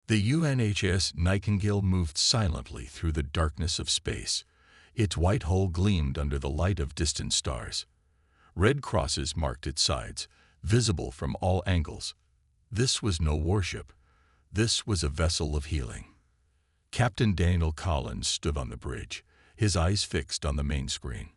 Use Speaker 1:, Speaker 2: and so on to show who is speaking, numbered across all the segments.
Speaker 1: The UNHS Nightingale moved silently through the darkness of space. Its white hull gleamed under the light of distant stars. Red crosses marked its sides, visible from all angles. This was no warship. This was a vessel of healing. Captain Daniel Collins stood on the bridge, his eyes fixed on the main screen.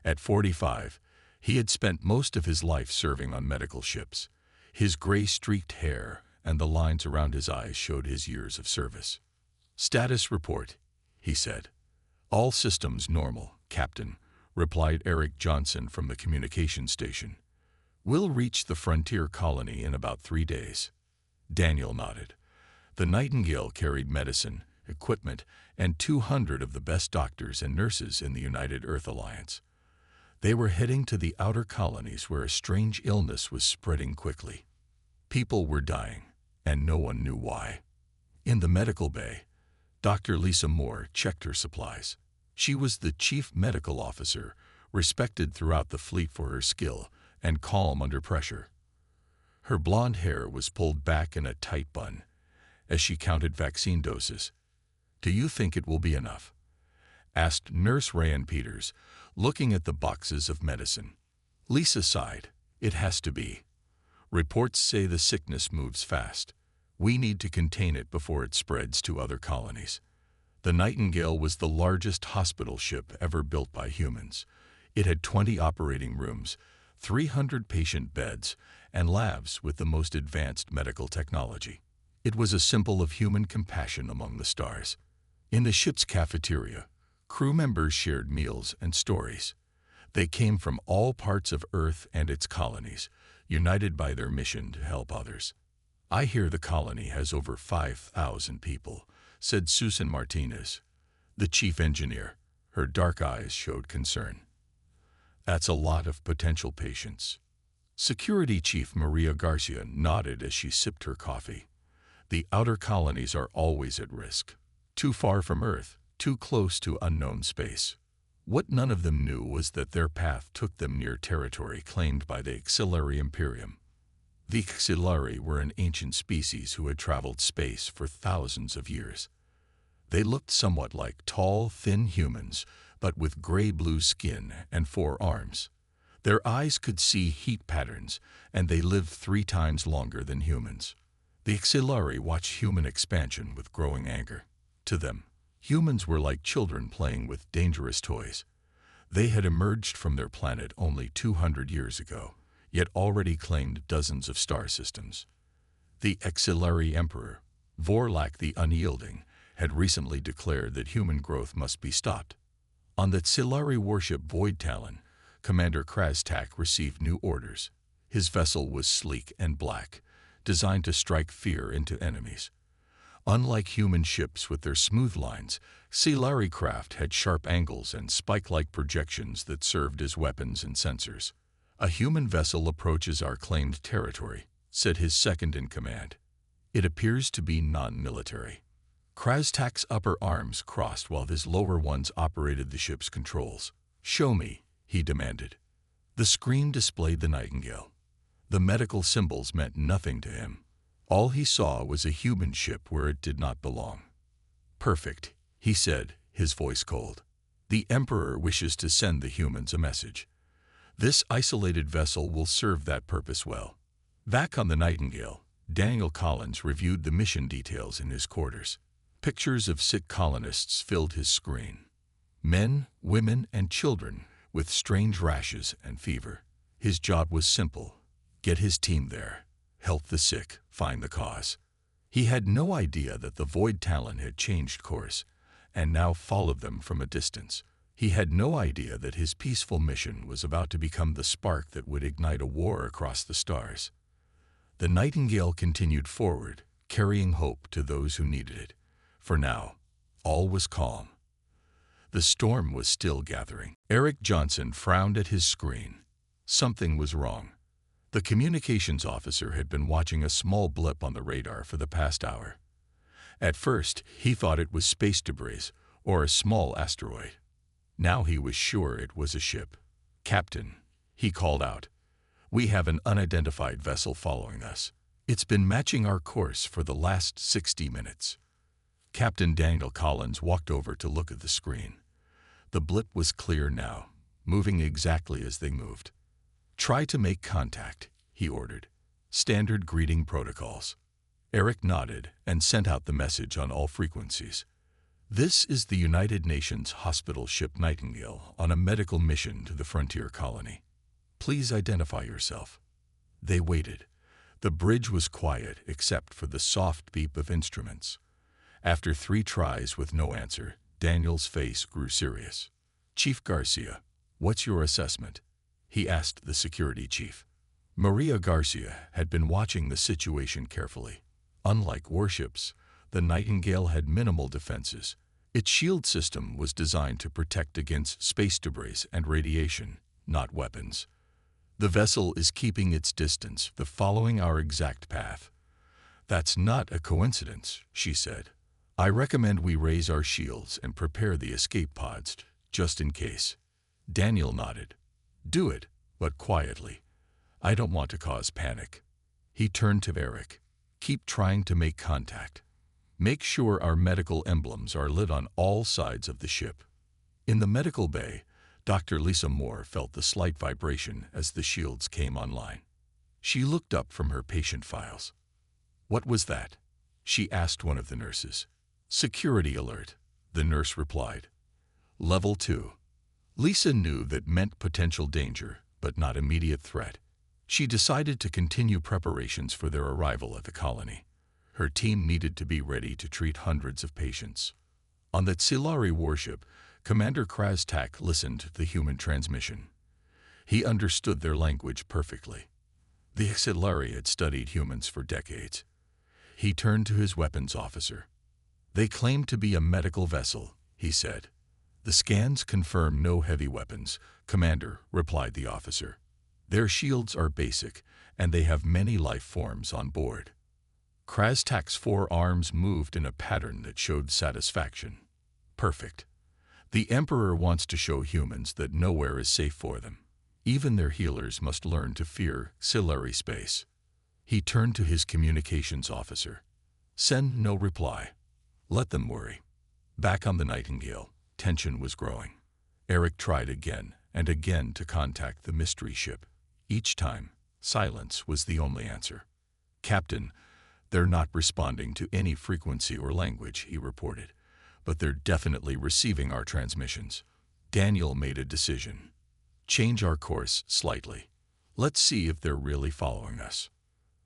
Speaker 1: At 45, he had spent most of his life serving on medical ships. His gray-streaked hair and the lines around his eyes showed his years of service. "Status report," he said. "All systems normal, Captain," replied Eric Johnson from the communication station. "We'll reach the frontier colony in about 3 days." Daniel nodded. The Nightingale carried medicine, equipment, and 200 of the best doctors and nurses in the United Earth Alliance. They were heading to the outer colonies where a strange illness was spreading quickly. People were dying, and no one knew why. In the medical bay, Dr. Lisa Moore checked her supplies. She was the chief medical officer, respected throughout the fleet for her skill and calm under pressure. Her blonde hair was pulled back in a tight bun as she counted vaccine doses. "Do you think it will be enough?" asked Nurse Rayan Peters, looking at the boxes of medicine. Lisa sighed. "It has to be. Reports say the sickness moves fast. We need to contain it before it spreads to other colonies." The Nightingale was the largest hospital ship ever built by humans. It had 20 operating rooms, 300 patient beds, and labs with the most advanced medical technology. It was a symbol of human compassion among the stars. In the ship's cafeteria, crew members shared meals and stories. They came from all parts of Earth and its colonies, united by their mission to help others. "I hear the colony has over 5,000 people," said Susan Martinez, the chief engineer. Her dark eyes showed concern. "That's a lot of potential patients." Security Chief Maria Garcia nodded as she sipped her coffee. "The outer colonies are always at risk. Too far from Earth, too close to unknown space." What none of them knew was that their path took them near territory claimed by the Xilari Imperium. The Xilari were an ancient species who had traveled space for thousands of years. They looked somewhat like tall, thin humans, but with gray-blue skin and 4 arms. Their eyes could see heat patterns, and they lived 3 times longer than humans. The Xilari watched human expansion with growing anger. To them, humans were like children playing with dangerous toys. They had emerged from their planet only 200 years ago, yet already claimed dozens of star systems. The Xilari Emperor, Vorlak the Unyielding, had recently declared that human growth must be stopped. On the Xilari warship Void Talon, Commander Krastak received new orders. His vessel was sleek and black, designed to strike fear into enemies. Unlike human ships with their smooth lines, Xilari craft had sharp angles and spike-like projections that served as weapons and sensors. "A human vessel approaches our claimed territory," said his second-in-command. "It appears to be non-military." Krastak's upper arms crossed while his lower ones operated the ship's controls. "Show me," he demanded. The screen displayed the Nightingale. The medical symbols meant nothing to him. All he saw was a human ship where it did not belong. "Perfect," he said, his voice cold. "The Emperor wishes to send the humans a message. This isolated vessel will serve that purpose well." Back on the Nightingale, Daniel Collins reviewed the mission details in his quarters. Pictures of sick colonists filled his screen. Men, women, and children with strange rashes and fever. His job was simple: get his team there, help the sick, find the cause. He had no idea that the Void Talon had changed course and now followed them from a distance. He had no idea that his peaceful mission was about to become the spark that would ignite a war across the stars. The Nightingale continued forward, carrying hope to those who needed it. For now, all was calm. The storm was still gathering. Eric Johnson frowned at his screen. Something was wrong. The communications officer had been watching a small blip on the radar for the past hour. At first, he thought it was space debris or a small asteroid. Now he was sure it was a ship. "Captain," he called out, "we have an unidentified vessel following us. It's been matching our course for the last 60 minutes. Captain Daniel Collins walked over to look at the screen. The blip was clear now, moving exactly as they moved. Try to make contact, he ordered. Standard greeting protocols. Eric nodded and sent out the message on all frequencies. This is the United Nations hospital ship Nightingale on a medical mission to the frontier colony. Please identify yourself. They waited. The bridge was quiet except for the soft beep of instruments. After 3 tries with no answer, Daniel's face grew serious. Chief Garcia, what's your assessment? He asked the security chief. Maria Garcia had been watching the situation carefully. Unlike warships, the Nightingale had minimal defenses. Its shield system was designed to protect against space debris and radiation, not weapons. The vessel is keeping its distance, following our exact path. That's not a coincidence, she said. I recommend we raise our shields and prepare the escape pods, just in case. Daniel nodded. Do it, but quietly. I don't want to cause panic. He turned to Eric. Keep trying to make contact. Make sure our medical emblems are lit on all sides of the ship. In the medical bay, Dr. Lisa Moore felt the slight vibration as the shields came online. She looked up from her patient files. What was that? She asked one of the nurses. Security alert, the nurse replied. Level 2. Lisa knew that meant potential danger, but not immediate threat. She decided to continue preparations for their arrival at the colony. Her team needed to be ready to treat hundreds of patients. On the Tsilari warship, Commander Krastak listened to the human transmission. He understood their language perfectly. The Tsilari had studied humans for decades. He turned to his weapons officer. They claim to be a medical vessel, he said. The scans confirm no heavy weapons, Commander, replied the officer. Their shields are basic, and they have many life forms on board. Krastak's 4 arms moved in a pattern that showed satisfaction. Perfect. The Emperor wants to show humans that nowhere is safe for them. Even their healers must learn to fear Tsilari space. He turned to his communications officer. Send no reply. Let them worry. Back on the Nightingale, tension was growing. Eric tried again and again to contact the mystery ship. Each time, silence was the only answer. Captain, they're not responding to any frequency or language, he reported, but they're definitely receiving our transmissions. Daniel made a decision. Change our course slightly. Let's see if they're really following us.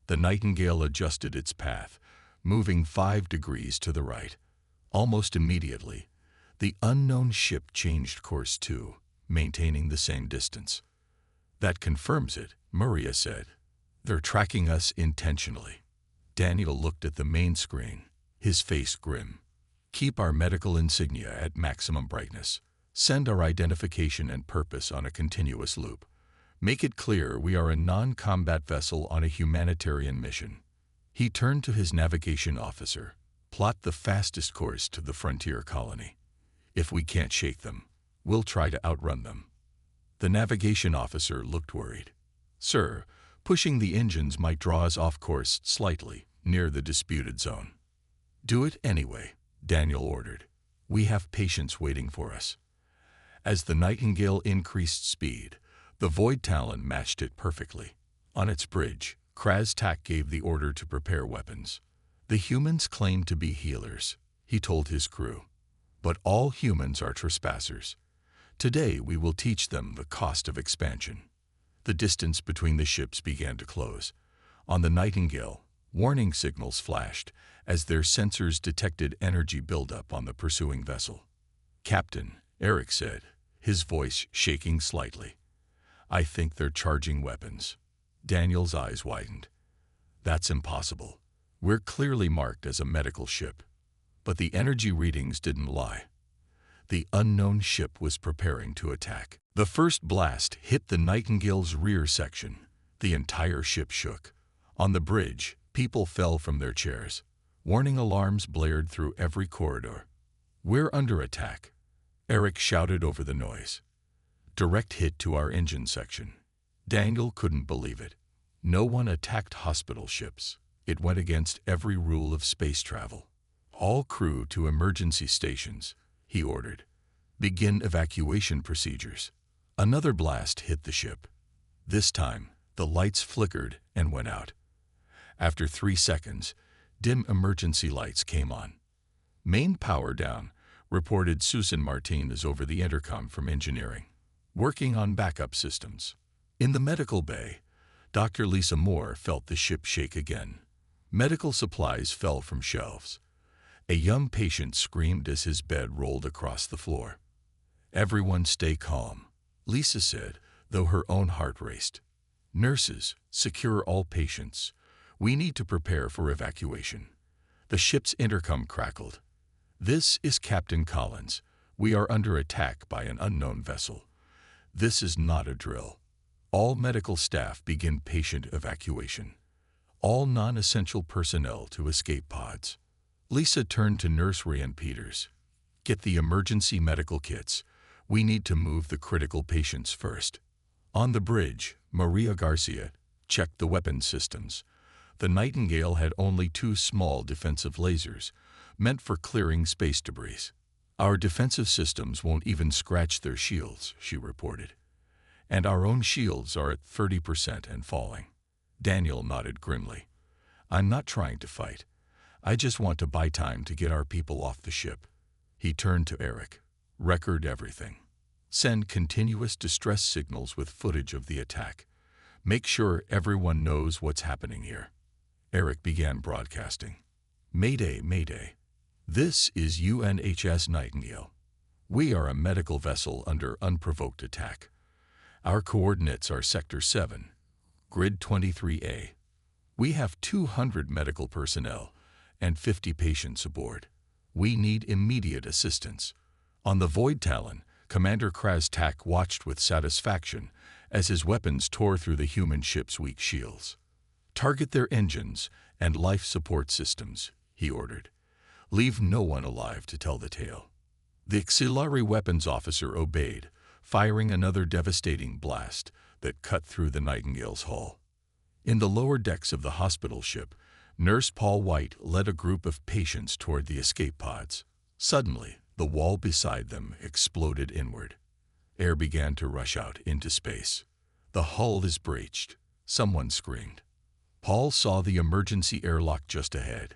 Speaker 1: The Nightingale adjusted its path, moving 5 degrees to the right. Almost immediately, the unknown ship changed course too, maintaining the same distance. That confirms it, Maria said. They're tracking us intentionally. Daniel looked at the main screen, his face grim. Keep our medical insignia at maximum brightness. Send our identification and purpose on a continuous loop. Make it clear we are a non-combat vessel on a humanitarian mission. He turned to his navigation officer. Plot the fastest course to the frontier colony. If we can't shake them, we'll try to outrun them. The navigation officer looked worried. Sir, pushing the engines might draw us off course slightly, near the disputed zone. Do it anyway, Daniel ordered. We have patients waiting for us. As the Nightingale increased speed, the Void Talon matched it perfectly. On its bridge, Krastak gave the order to prepare weapons. The humans claim to be healers, he told his crew. But all humans are trespassers. Today we will teach them the cost of expansion. The distance between the ships began to close. On the Nightingale, warning signals flashed as their sensors detected energy buildup on the pursuing vessel. Captain, Eric said, his voice shaking slightly. I think they're charging weapons. Daniel's eyes widened. That's impossible. We're clearly marked as a medical ship. But the energy readings didn't lie. The unknown ship was preparing to attack. The first blast hit the Nightingale's rear section. The entire ship shook. On the bridge, people fell from their chairs. Warning alarms blared through every corridor. We're under attack, Eric shouted over the noise. Direct hit to our engine section. Daniel couldn't believe it. No one attacked hospital ships. It went against every rule of space travel. "All crew to emergency stations," he ordered. "Begin evacuation procedures." Another blast hit the ship. This time, the lights flickered and went out. After 3 seconds, dim emergency lights came on. "Main power down," reported Susan Martinez over the intercom from engineering. "Working on backup systems." In the medical bay, Dr. Lisa Moore felt the ship shake again. Medical supplies fell from shelves. A young patient screamed as his bed rolled across the floor. "Everyone stay calm," Lisa said, though her own heart raced. "Nurses, secure all patients. We need to prepare for evacuation." The ship's intercom crackled. "This is Captain Collins. We are under attack by an unknown vessel. This is not a drill. All medical staff begin patient evacuation. All non-essential personnel to escape pods." Lisa turned to Nurse Ryan Peters. "Get the emergency medical kits. We need to move the critical patients first." On the bridge, Maria Garcia checked the weapons systems. The Nightingale had only 2 small defensive lasers, meant for clearing space debris. "Our defensive systems won't even scratch their shields," she reported. "And our own shields are at 30% and falling." Daniel nodded grimly. "I'm not trying to fight. I just want to buy time to get our people off the ship." He turned to Eric. "Record everything. Send continuous distress signals with footage of the attack. Make sure everyone knows what's happening here." Eric began broadcasting. "Mayday, Mayday. This is UNHS Nightingale. We are a medical vessel under unprovoked attack. Our coordinates are Sector 7, Grid 23A. We have 200 medical personnel and 50 patients aboard. We need immediate assistance." On the Void Talon, Commander Krastak watched with satisfaction as his weapons tore through the human ship's weak shields. "Target their engines and life support systems," he ordered. "Leave no one alive to tell the tale." The auxiliary weapons officer obeyed, firing another devastating blast that cut through the Nightingale's hull. In the lower decks of the hospital ship, Nurse Paul White led a group of patients toward the escape pods. Suddenly, the wall beside them exploded inward. Air began to rush out into space. "The hull is breached," someone screamed. Paul saw the emergency airlock just ahead.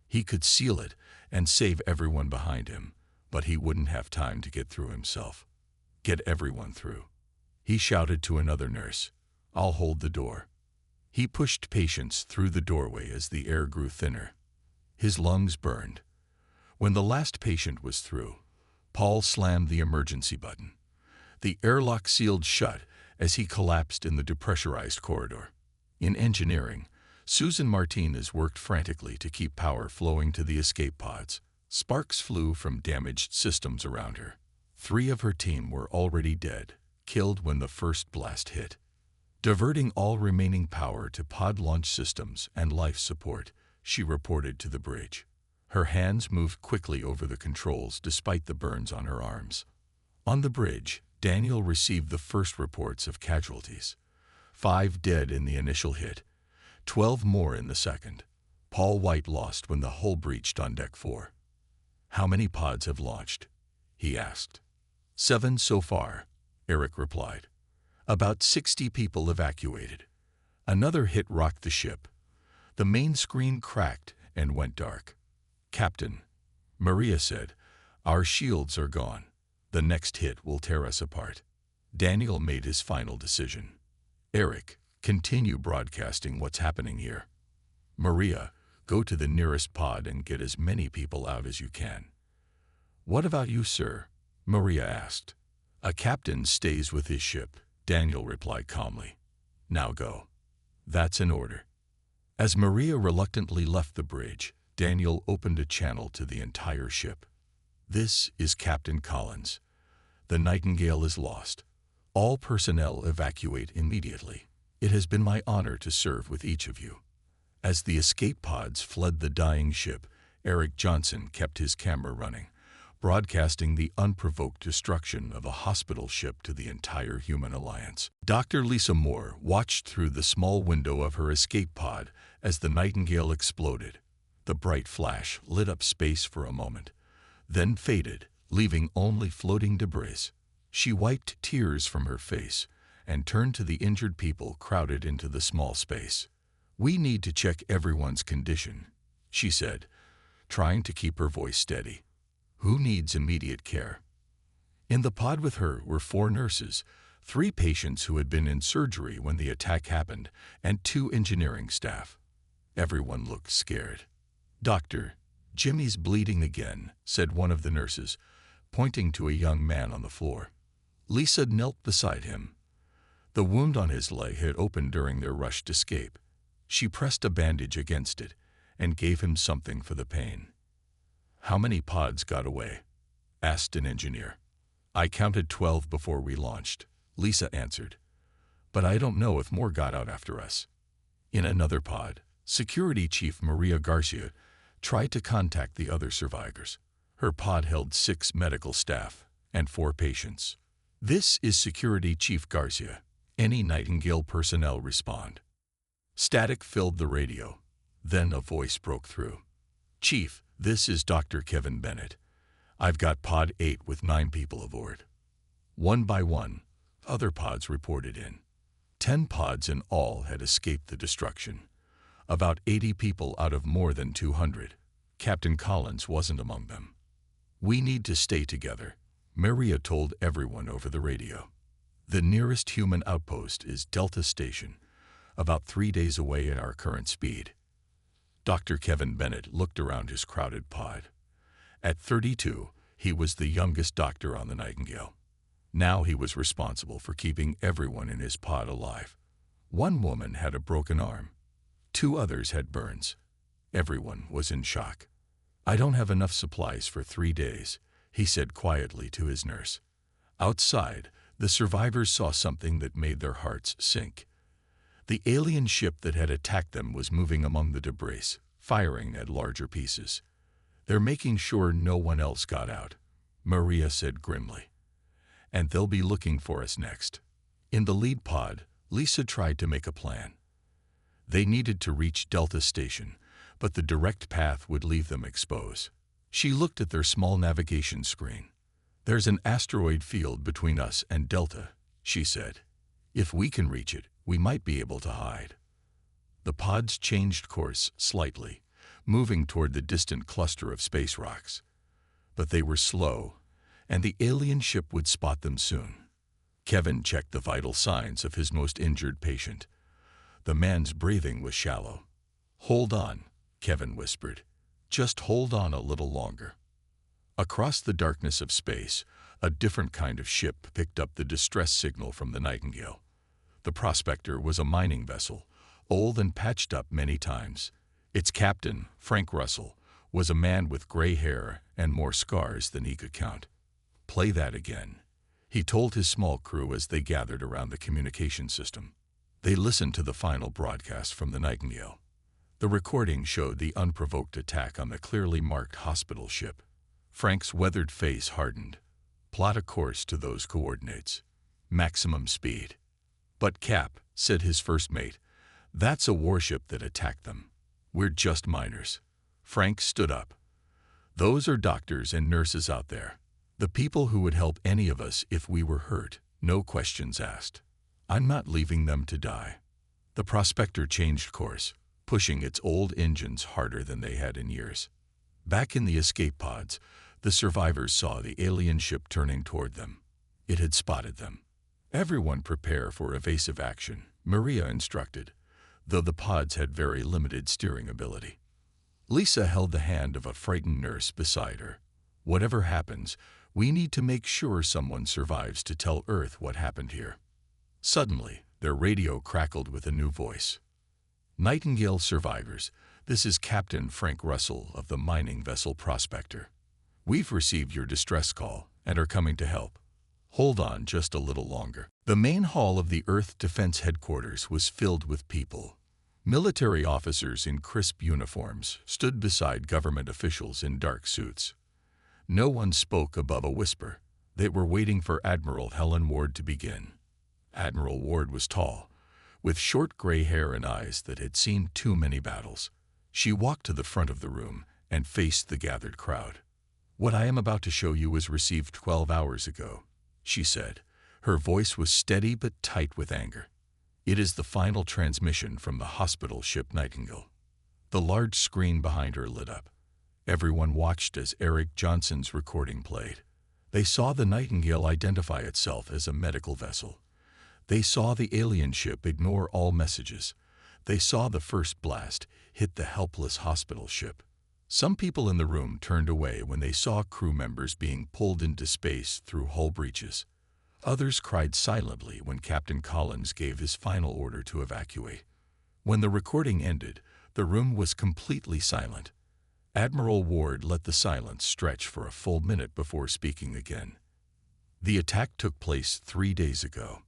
Speaker 1: He could seal it and save everyone behind him, but he wouldn't have time to get through himself. "Get everyone through," he shouted to another nurse. "I'll hold the door." He pushed patients through the doorway as the air grew thinner. His lungs burned. When the last patient was through, Paul slammed the emergency button. The airlock sealed shut as he collapsed in the depressurized corridor. In engineering, Susan Martinez worked frantically to keep power flowing to the escape pods. Sparks flew from damaged systems around her. 3 of her team were already dead, killed when the first blast hit. Diverting all remaining power to pod launch systems and life support, she reported to the bridge. Her hands moved quickly over the controls despite the burns on her arms. On the bridge, Daniel received the first reports of casualties. 5 dead in the initial hit, 12 more in the second. Paul White lost when the hull breached on Deck 4. "How many pods have launched?" he asked. 7 so far," Eric replied. "About 60 people evacuated." Another hit rocked the ship. The main screen cracked and went dark. "Captain," Maria said, "our shields are gone. The next hit will tear us apart." Daniel made his final decision. "Eric, continue broadcasting what's happening here. Maria, go to the nearest pod and get as many people out as you can." "What about you, sir?" Maria asked. "A captain stays with his ship," Daniel replied calmly. "Now go." "That's an order." As Maria reluctantly left the bridge, Daniel opened a channel to the entire ship. "This is Captain Collins. The Nightingale is lost. All personnel evacuate immediately. It has been my honor to serve with each of you." As the escape pods fled the dying ship, Eric Johnson kept his camera running, broadcasting the unprovoked destruction of a hospital ship to the entire human alliance. Dr. Lisa Moore watched through the small window of her escape pod as the Nightingale exploded. The bright flash lit up space for a moment, then faded, leaving only floating debris. She wiped tears from her face and turned to the injured people crowded into the small space. "We need to check everyone's condition," she said, trying to keep her voice steady. "Who needs immediate care?" In the pod with her were 4 nurses, 3 patients who had been in surgery when the attack happened, and 2 engineering staff. Everyone looked scared. "Doctor, Jimmy's bleeding again," said one of the nurses, pointing to a young man on the floor. Lisa knelt beside him. The wound on his leg had opened during their rushed escape. She pressed a bandage against it and gave him something for the pain. "How many pods got away?" asked an engineer. "I counted 12 before we launched," Lisa answered. "But I don't know if more got out after us." In another pod, Security Chief Maria Garcia tried to contact the other survivors. Her pod held 6 medical staff and 4 patients. "This is Security Chief Garcia. Any Nightingale personnel respond." Static filled the radio. Then a voice broke through. "Chief, this is Dr. Kevin Bennett. I've got pod 8 with 9 people aboard." One by one, other pods reported in. 10 pods in all had escaped the destruction. About 80 people out of more than 200. Captain Collins wasn't among them. "We need to stay together," Maria told everyone over the radio. "The nearest human outpost is Delta Station, about 3 days away at our current speed." Dr. Kevin Bennett looked around his crowded pod. At 32, he was the youngest doctor on the Nightingale. Now he was responsible for keeping everyone in his pod alive. One woman had a broken arm. 2 others had burns. Everyone was in shock. "I don't have enough supplies for 3 days," he said quietly to his nurse. Outside, the survivors saw something that made their hearts sink. The alien ship that had attacked them was moving among the debris, firing at larger pieces. "They're making sure no one else got out," Maria said grimly. "And they'll be looking for us next." In the lead pod, Lisa tried to make a plan. They needed to reach Delta Station, but the direct path would leave them exposed. She looked at their small navigation screen. "There's an asteroid field between us and Delta," she said. "If we can reach it, we might be able to hide." The pods changed course slightly, moving toward the distant cluster of space rocks. But they were slow, and the alien ship would spot them soon. Kevin checked the vital signs of his most injured patient. The man's breathing was shallow. "Hold on," Kevin whispered. "Just hold on a little longer." Across the darkness of space, a different kind of ship picked up the distress signal from the Nightingale. The Prospector was a mining vessel, old and patched up many times. Its captain, Frank Russell, was a man with gray hair and more scars than he could count. "Play that again," he told his small crew as they gathered around the communication system. They listened to the final broadcast from the Nightingale. The recording showed the unprovoked attack on the clearly marked hospital ship. Frank's weathered face hardened. "Plot a course to those coordinates. Maximum speed." "But Cap," said his first mate, "that's a warship that attacked them. We're just miners." Frank stood up. "Those are doctors and nurses out there. The people who would help any of us if we were hurt, no questions asked. I'm not leaving them to die." The Prospector changed course, pushing its old engines harder than they had in years. Back in the escape pods, the survivors saw the alien ship turning toward them. It had spotted them. "Everyone prepare for evasive action," Maria instructed, though the pods had very limited steering ability. Lisa held the hand of a frightened nurse beside her. "Whatever happens, we need to make sure someone survives to tell Earth what happened here." Suddenly, their radio crackled with a new voice. "Nightingale survivors, this is Captain Frank Russell of the mining vessel Prospector. We've received your distress call and are coming to help. Hold on just a little longer." The main hall of the Earth Defense Headquarters was filled with people. Military officers in crisp uniforms stood beside government officials in dark suits. No one spoke above a whisper. They were waiting for Admiral Helen Ward to begin. Admiral Ward was tall, with short gray hair and eyes that had seen too many battles. She walked to the front of the room and faced the gathered crowd. "What I am about to show you was received 12 hours ago," she said. Her voice was steady but tight with anger. "It is the final transmission from the hospital ship Nightingale." The large screen behind her lit up. Everyone watched as Eric Johnson's recording played. They saw the Nightingale identify itself as a medical vessel. They saw the alien ship ignore all messages. They saw the first blast hit the helpless hospital ship. Some people in the room turned away when they saw crew members being pulled into space through hull breaches. Others cried silently when Captain Collins gave his final order to evacuate. When the recording ended, the room was completely silent. Admiral Ward let the silence stretch for a full minute before speaking again. "The attack took place 3 days ago.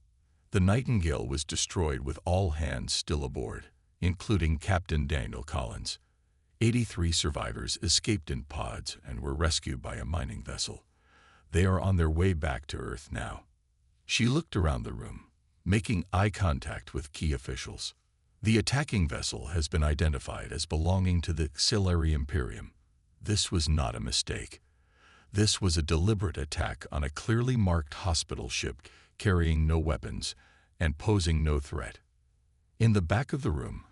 Speaker 1: The Nightingale was destroyed with all hands still aboard, including Captain Daniel Collins. 83 survivors escaped in pods and were rescued by a mining vessel. They are on their way back to Earth now." She looked around the room, making eye contact with key officials. "The attacking vessel has been identified as belonging to the Xilari Imperium. This was not a mistake. This was a deliberate attack on a clearly marked hospital ship carrying no weapons and posing no threat." In the back of the room,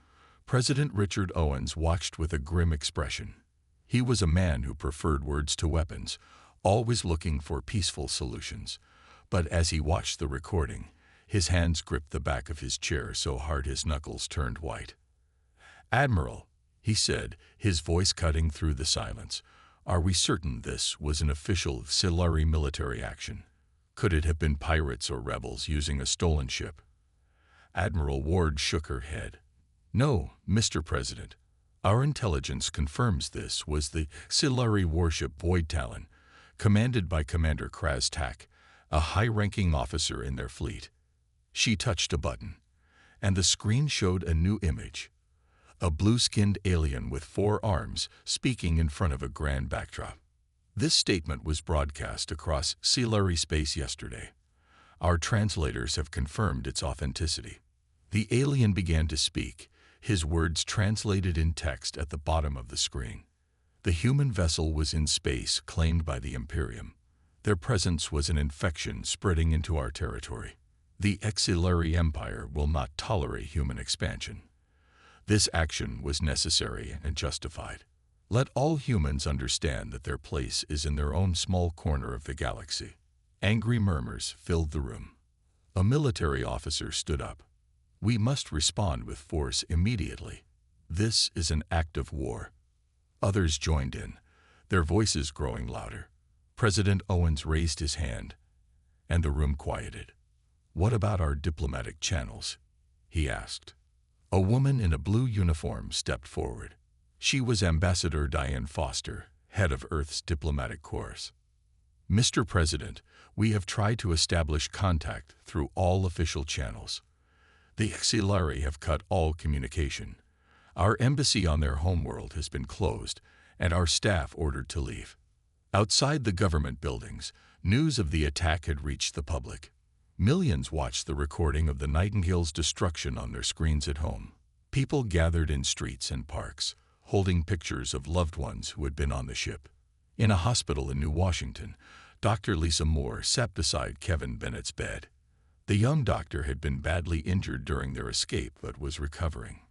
Speaker 1: President Richard Owens watched with a grim expression. He was a man who preferred words to weapons, always looking for peaceful solutions. But as he watched the recording, his hands gripped the back of his chair so hard his knuckles turned white. "Admiral," he said, his voice cutting through the silence, "are we certain this was an official Xilari military action? Could it have been pirates or rebels using a stolen ship?" Admiral Ward shook her head. "No, Mr. President. Our intelligence confirms this was the Xilari warship Void Talon, commanded by Commander Kraz Tak, a high-ranking officer in their fleet." She touched a button, and the screen showed a new image. A blue-skinned alien with 4 arms speaking in front of a grand backdrop. This statement was broadcast across Xilari space yesterday. Our translators have confirmed its authenticity. The alien began to speak, his words translated in text at the bottom of the screen. The human vessel was in space claimed by the Imperium. Their presence was an infection spreading into our territory. The Xilari Empire will not tolerate human expansion. This action was necessary and justified. Let all humans understand that their place is in their own small corner of the galaxy. Angry murmurs filled the room. A military officer stood up. "We must respond with force immediately. This is an act of war." Others joined in, their voices growing louder. President Owens raised his hand, and the room quieted. "What about our diplomatic channels?" he asked. A woman in a blue uniform stepped forward. She was Ambassador Diane Foster, head of Earth's diplomatic corps. "Mr. President, we have tried to establish contact through all official channels. The Xilari have cut all communication. Our embassy on their homeworld has been closed, and our staff ordered to leave." Outside the government buildings, news of the attack had reached the public. Millions watched the recording of the Nightingale's destruction on their screens at home. People gathered in streets and parks, holding pictures of loved ones who had been on the ship. In a hospital in New Washington, Dr. Lisa Moore sat beside Kevin Bennett's bed. The young doctor had been badly injured during their escape but was recovering.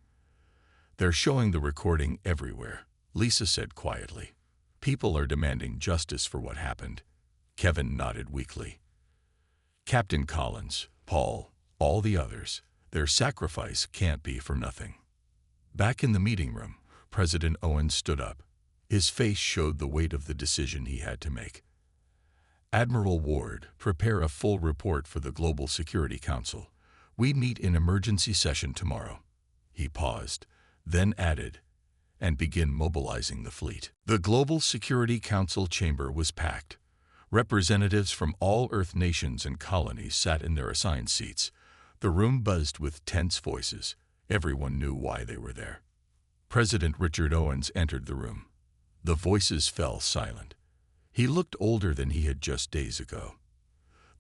Speaker 1: "They're showing the recording everywhere," Lisa said quietly. "People are demanding justice for what happened." Kevin nodded weakly. "Captain Collins, Paul, all the others, their sacrifice can't be for nothing." Back in the meeting room, President Owens stood up. His face showed the weight of the decision he had to make. "Admiral Ward, prepare a full report for the Global Security Council. We meet in emergency session tomorrow." He paused, then added, "and begin mobilizing the fleet." The Global Security Council chamber was packed. Representatives from all Earth nations and colonies sat in their assigned seats. The room buzzed with tense voices. Everyone knew why they were there. President Richard Owens entered the room. The voices fell silent. He looked older than he had just days ago.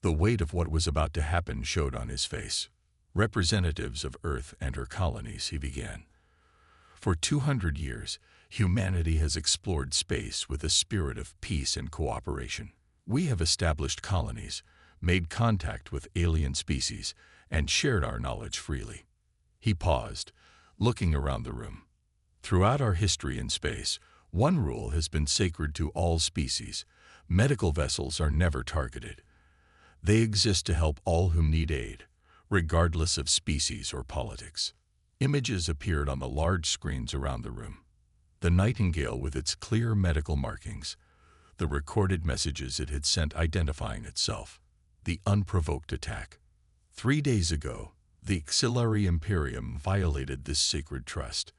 Speaker 1: The weight of what was about to happen showed on his face. Representatives of Earth and her colonies, he began. For 200 years, humanity has explored space with a spirit of peace and cooperation. We have established colonies, made contact with alien species, and shared our knowledge freely. He paused, looking around the room. Throughout our history in space, one rule has been sacred to all species. Medical vessels are never targeted. They exist to help all who need aid, regardless of species or politics. Images appeared on the large screens around the room. The Nightingale with its clear medical markings, the recorded messages it had sent identifying itself, the unprovoked attack. 3 days ago, the Auxiliary Imperium violated this sacred trust.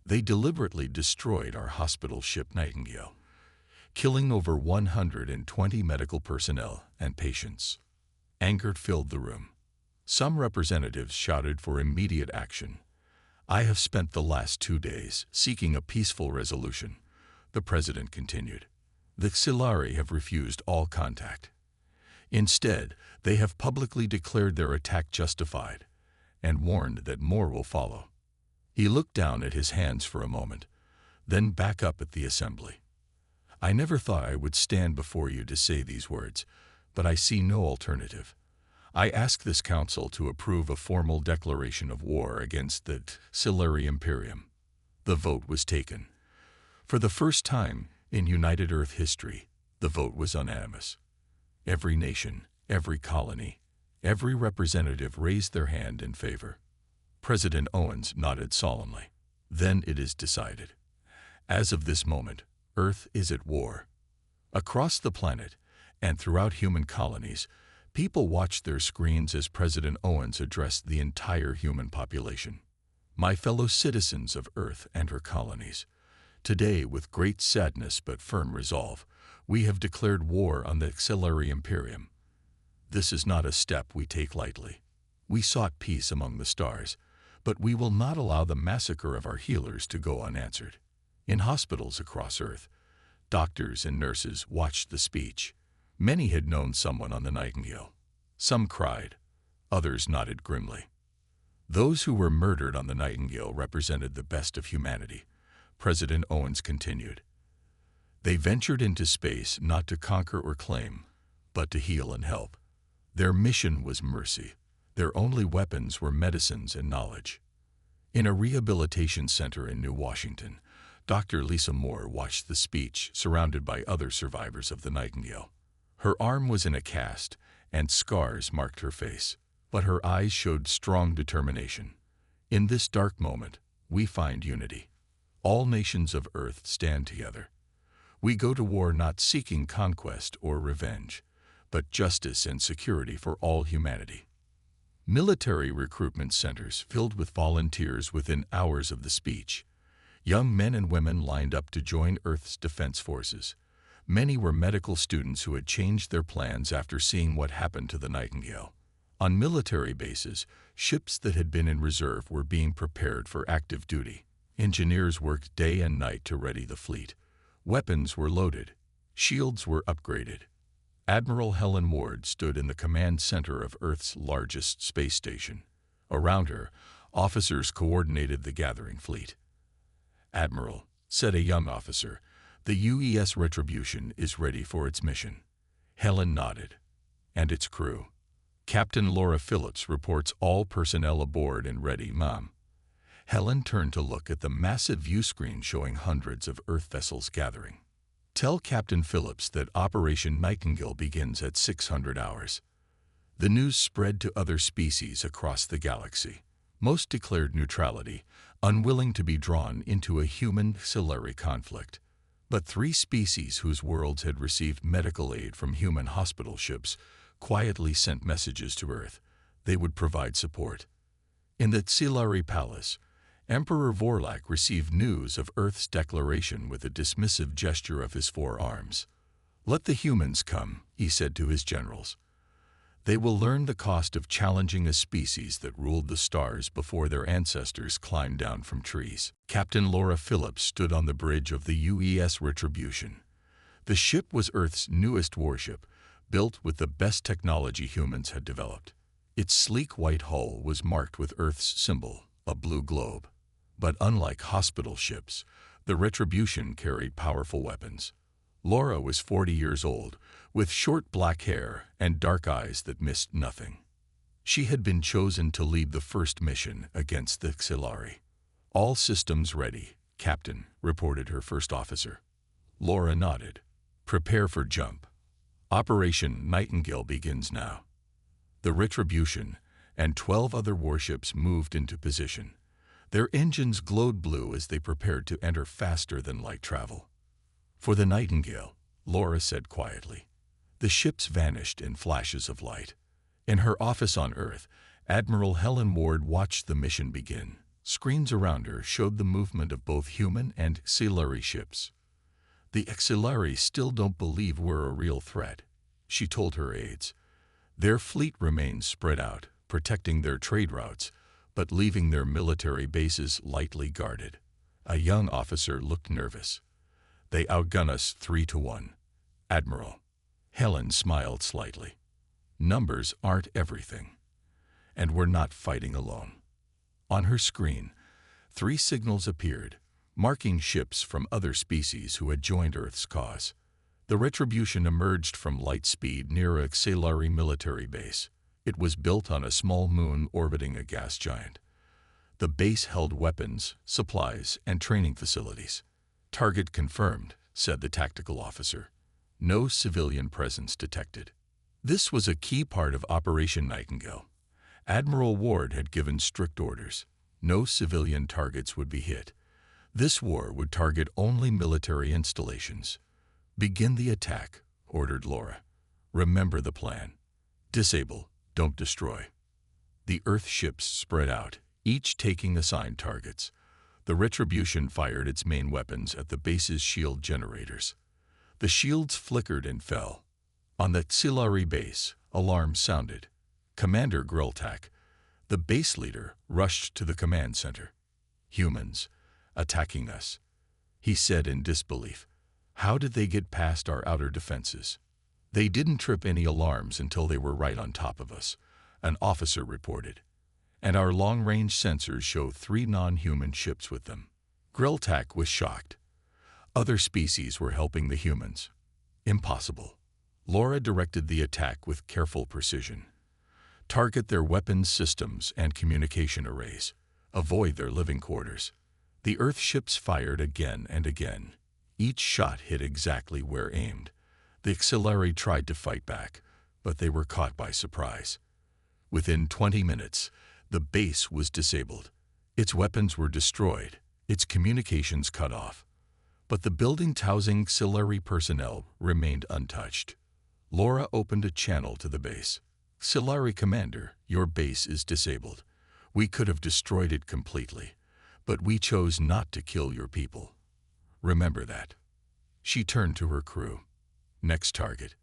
Speaker 1: They deliberately destroyed our hospital ship Nightingale, killing over 120 medical personnel and patients. Anger filled the room. Some representatives shouted for immediate action. I have spent the last 2 days seeking a peaceful resolution, the president continued. The Auxiliary have refused all contact. Instead, they have publicly declared their attack justified and warned that more will follow. He looked down at his hands for a moment, then back up at the assembly. I never thought I would stand before you to say these words, but I see no alternative. I ask this council to approve a formal declaration of war against the Auxiliary Imperium. The vote was taken. For the first time in United Earth history, the vote was unanimous. Every nation, every colony, every representative raised their hand in favor. President Owens nodded solemnly. Then it is decided. As of this moment, Earth is at war. Across the planet, and throughout human colonies, people watched their screens as President Owens addressed the entire human population. My fellow citizens of Earth and her colonies, today with great sadness but firm resolve, we have declared war on the Auxiliary Imperium. This is not a step we take lightly. We sought peace among the stars, but we will not allow the massacre of our healers to go unanswered. In hospitals across Earth, doctors and nurses watched the speech. Many had known someone on the Nightingale. Some cried, others nodded grimly. Those who were murdered on the Nightingale represented the best of humanity, President Owens continued. They ventured into space not to conquer or claim, but to heal and help. Their mission was mercy. Their only weapons were medicines and knowledge. In a rehabilitation center in New Washington, Dr. Lisa Moore watched the speech surrounded by other survivors of the Nightingale. Her arm was in a cast, and scars marked her face, but her eyes showed strong determination. In this dark moment, we find unity. All nations of Earth stand together. We go to war not seeking conquest or revenge, but justice and security for all humanity. Military recruitment centers filled with volunteers within hours of the speech. Young men and women lined up to join Earth's defense forces. Many were medical students who had changed their plans after seeing what happened to the Nightingale. On military bases, ships that had been in reserve were being prepared for active duty. Engineers worked day and night to ready the fleet. Weapons were loaded. Shields were upgraded. Admiral Helen Ward stood in the command center of Earth's largest space station. Around her, officers coordinated the gathering fleet. Admiral, said a young officer, the UES Retribution is ready for its mission. Helen nodded. And its crew. Captain Laura Phillips reports all personnel aboard and ready, Mom. Helen turned to look at the massive view screen showing hundreds of Earth vessels gathering. Tell Captain Phillips that Operation Nightingale begins at 600 hours. The news spread to other species across the galaxy. Most declared neutrality, unwilling to be drawn into a human-Auxiliary conflict. But 3 species whose worlds had received medical aid from human hospital ships quietly sent messages to Earth. They would provide support. In the Auxiliary Palace, Emperor Vorlak received news of Earth's declaration with a dismissive gesture of his 4 arms. Let the humans come, he said to his generals. They will learn the cost of challenging a species that ruled the stars before their ancestors climbed down from trees. Captain Laura Phillips stood on the bridge of the UES Retribution. The ship was Earth's newest warship, built with the best technology humans had developed. Its sleek white hull was marked with Earth's symbol, a blue globe. But unlike hospital ships, the Retribution carried powerful weapons. Laura was 40 years old, with short black hair and dark eyes that missed nothing. She had been chosen to lead the first mission against the Xilari. "All systems ready, Captain," reported her first officer. Laura nodded. "Prepare for jump. Operation Nightingale begins now." The Retribution and 12 other warships moved into position. Their engines glowed blue as they prepared to enter faster than light travel. "For the Nightingale," Laura said quietly. The ships vanished in flashes of light. In her office on Earth, Admiral Helen Ward watched the mission begin. Screens around her showed the movement of both human and Xilari ships. "The Xilari still don't believe we're a real threat," she told her aides. "Their fleet remains spread out, protecting their trade routes, but leaving their military bases lightly guarded." A young officer looked nervous. "They outgun us 3-1, Admiral." Helen smiled slightly. "Numbers aren't everything. And we're not fighting alone." On her screen, 3 signals appeared, marking ships from other species who had joined Earth's cause. The Retribution emerged from light speed near a Xilari military base. It was built on a small moon orbiting a gas giant. The base held weapons, supplies, and training facilities. "Target confirmed," said the tactical officer. "No civilian presence detected." This was a key part of Operation Nightingale. Admiral Ward had given strict orders. No civilian targets would be hit. This war would target only military installations. "Begin the attack," ordered Laura. "Remember the plan. Disable, don't destroy." The Earth ships spread out, each taking assigned targets. The Retribution fired its main weapons at the base's shield generators. The shields flickered and fell. On the Xilari base, alarms sounded. Commander Greltak, the base leader, rushed to the command center. "Humans, attacking us," he said in disbelief. "How did they get past our outer defenses?" "They didn't trip any alarms until they were right on top of us," an officer reported. "And our long-range sensors show 3 non-human ships with them." Greltak was shocked. Other species were helping the humans. Impossible. Laura directed the attack with careful precision. "Target their weapons systems and communication arrays. Avoid their living quarters." The Earth ships fired again and again. Each shot hit exactly where aimed. The Xilari tried to fight back, but they were caught by surprise. Within 20 minutes, the base was disabled. Its weapons were destroyed, its communications cut off. But the buildings housing Xilari personnel remained untouched. Laura opened a channel to the base. "Xilari Commander, your base is disabled. We could have destroyed it completely, but we chose not to kill your people. Remember that." She turned to her crew. "Next target."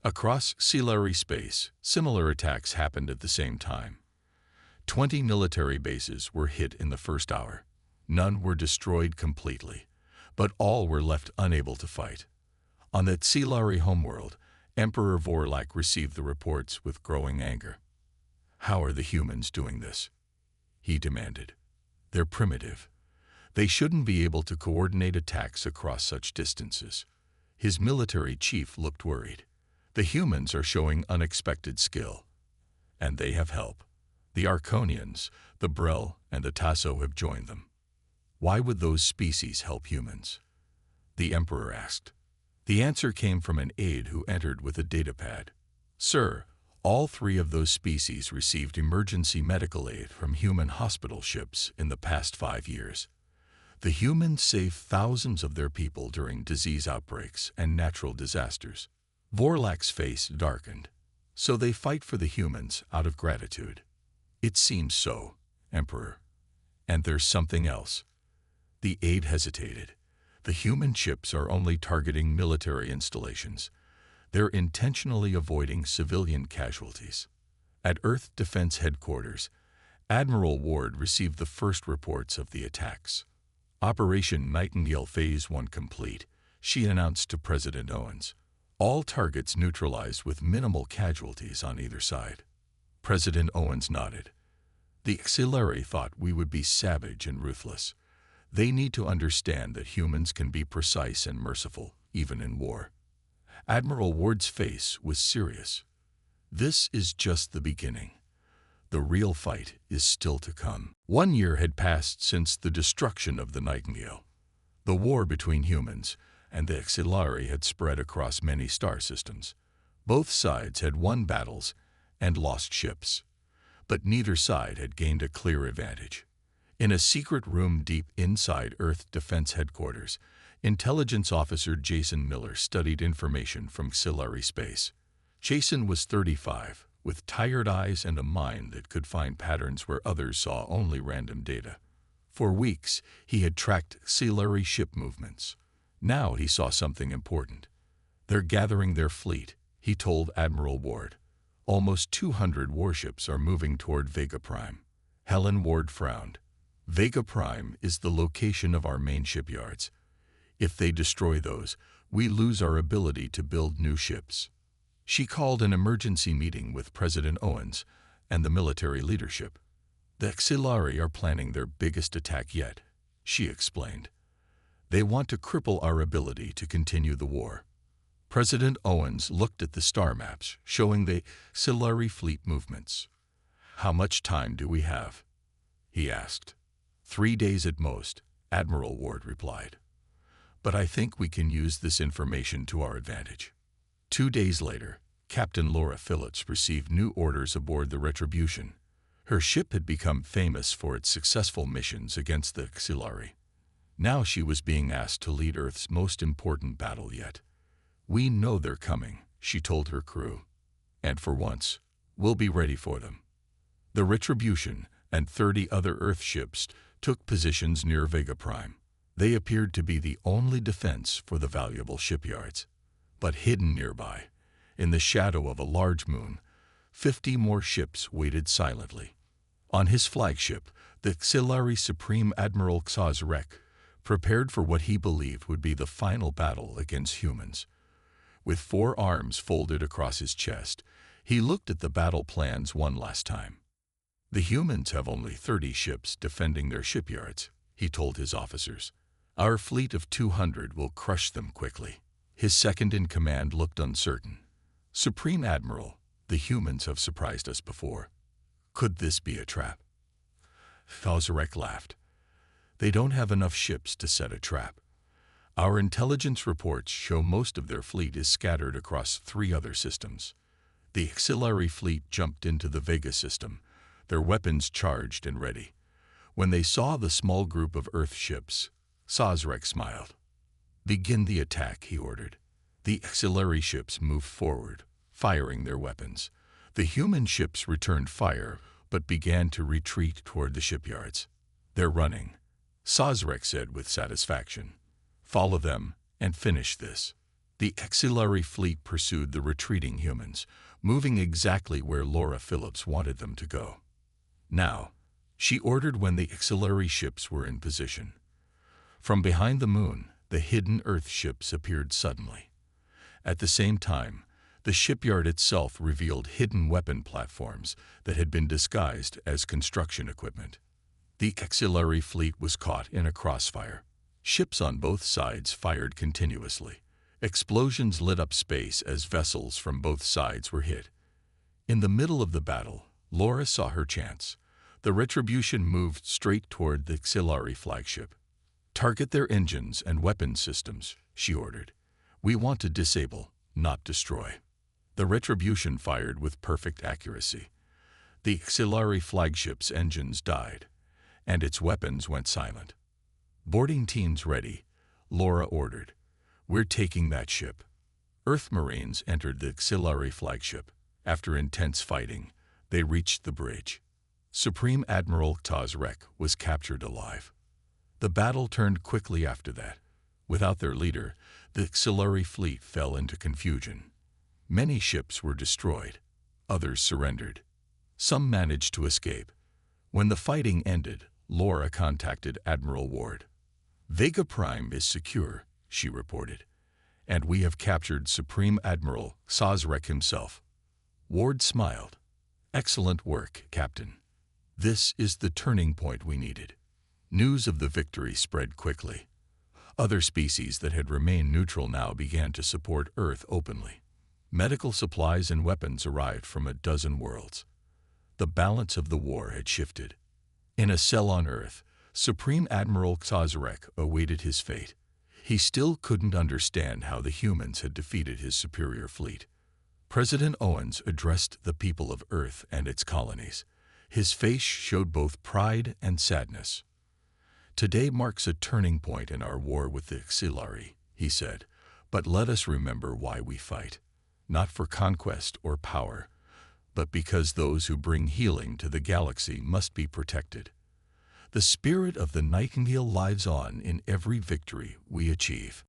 Speaker 1: Across Xilari space, similar attacks happened at the same time. 20 military bases were hit in the first hour. None were destroyed completely, but all were left unable to fight. On the Xilari homeworld, Emperor Vorlak received the reports with growing anger. "How are the humans doing this?" he demanded. "They're primitive. They shouldn't be able to coordinate attacks across such distances." His military chief looked worried. "The humans are showing unexpected skill. And they have help. The Arconians, the Brel, and the Tasso have joined them." "Why would those species help humans?" the Emperor asked. The answer came from an aide who entered with a datapad. "Sir, all 3 of those species received emergency medical aid from human hospital ships in the past 5 years. The humans saved thousands of their people during disease outbreaks and natural disasters." Vorlak's face darkened. "So they fight for the humans out of gratitude." "It seems so, Emperor. And there's something else." The aide hesitated. "The human ships are only targeting military installations. They're intentionally avoiding civilian casualties." At Earth Defense Headquarters, Admiral Ward received the first reports of the attacks. "Operation Nightingale Phase 1 complete," she announced to President Owens. All targets neutralized with minimal casualties on either side. President Owens nodded. The Xilari thought we would be savage and ruthless. They need to understand that humans can be precise and merciful, even in war. Admiral Ward's face was serious. This is just the beginning. The real fight is still to come. 1 year had passed since the destruction of the Nightingale. The war between humans and the Xilari had spread across many star systems. Both sides had won battles and lost ships, but neither side had gained a clear advantage. In a secret room deep inside Earth Defense Headquarters, Intelligence Officer Jason Miller studied information from Xilari space. Jason was 35, with tired eyes and a mind that could find patterns where others saw only random data. For weeks, he had tracked Xilari ship movements. Now he saw something important. They're gathering their fleet, he told Admiral Ward. Almost 200 warships are moving toward Vega Prime. Helen Ward frowned. Vega Prime is the location of our main shipyards. If they destroy those, we lose our ability to build new ships. She called an emergency meeting with President Owens and the military leadership. The Xilari are planning their biggest attack yet, she explained. They want to cripple our ability to continue the war. President Owens looked at the star maps showing the Xilari fleet movements. How much time do we have? He asked. 3 days at most, Admiral Ward replied. But I think we can use this information to our advantage. 2 days later, Captain Laura Phillips received new orders aboard the Retribution. Her ship had become famous for its successful missions against the Xilari. Now she was being asked to lead Earth's most important battle yet. We know they're coming, she told her crew. And for once, we'll be ready for them. The Retribution and 30 other Earth ships took positions near Vega Prime. They appeared to be the only defense for the valuable shipyards. But hidden nearby, in the shadow of a large moon, 50 more ships waited silently. On his flagship, the Xilari Supreme Admiral Xazrek prepared for what he believed would be the final battle against humans. With 4 arms folded across his chest, he looked at the battle plans one last time. The humans have only 30 ships defending their shipyards, he told his officers. Our fleet of 200 will crush them quickly. His second-in-command looked uncertain. Supreme Admiral, the humans have surprised us before. Could this be a trap? Xazrek laughed. They don't have enough ships to set a trap. Our intelligence reports show most of their fleet is scattered across 3 other systems. The Xilari fleet jumped into the Vega system, their weapons charged and ready. When they saw the small group of Earth ships, Xazrek smiled. Begin the attack, he ordered. The Xilari ships moved forward, firing their weapons. The human ships returned fire, but began to retreat toward the shipyards. They're running, Xazrek said with satisfaction. Follow them and finish this. The Xilari fleet pursued the retreating humans, moving exactly where Laura Phillips wanted them to go. Now, she ordered when the Xilari ships were in position. From behind the moon, the hidden Earth ships appeared suddenly. At the same time, the shipyard itself revealed hidden weapon platforms that had been disguised as construction equipment. The Xilari fleet was caught in a crossfire. Ships on both sides fired continuously. Explosions lit up space as vessels from both sides were hit. In the middle of the battle, Laura saw her chance. The Retribution moved straight toward the Xilari flagship. Target their engines and weapon systems, she ordered. We want to disable, not destroy. The Retribution fired with perfect accuracy. The Xilari flagship's engines died, and its weapons went silent. Boarding teams ready, Laura ordered. We're taking that ship. Earth Marines entered the Xilari flagship. After intense fighting, they reached the bridge. Supreme Admiral Xazrek was captured alive. The battle turned quickly after that. Without their leader, the Xilari fleet fell into confusion. Many ships were destroyed. Others surrendered. Some managed to escape. When the fighting ended, Laura contacted Admiral Ward. Vega Prime is secure, she reported. And we have captured Supreme Admiral Sazrek himself. Ward smiled. Excellent work, Captain. This is the turning point we needed. News of the victory spread quickly. Other species that had remained neutral now began to support Earth openly. Medical supplies and weapons arrived from a dozen worlds. The balance of the war had shifted. In a cell on Earth, Supreme Admiral Sazrek awaited his fate. He still couldn't understand how the humans had defeated his superior fleet. President Owens addressed the people of Earth and its colonies. His face showed both pride and sadness. Today marks a turning point in our war with the Xilari, he said, but let us remember why we fight. Not for conquest or power, but because those who bring healing to the galaxy must be protected. The spirit of the Nightingale lives on in every victory we achieve.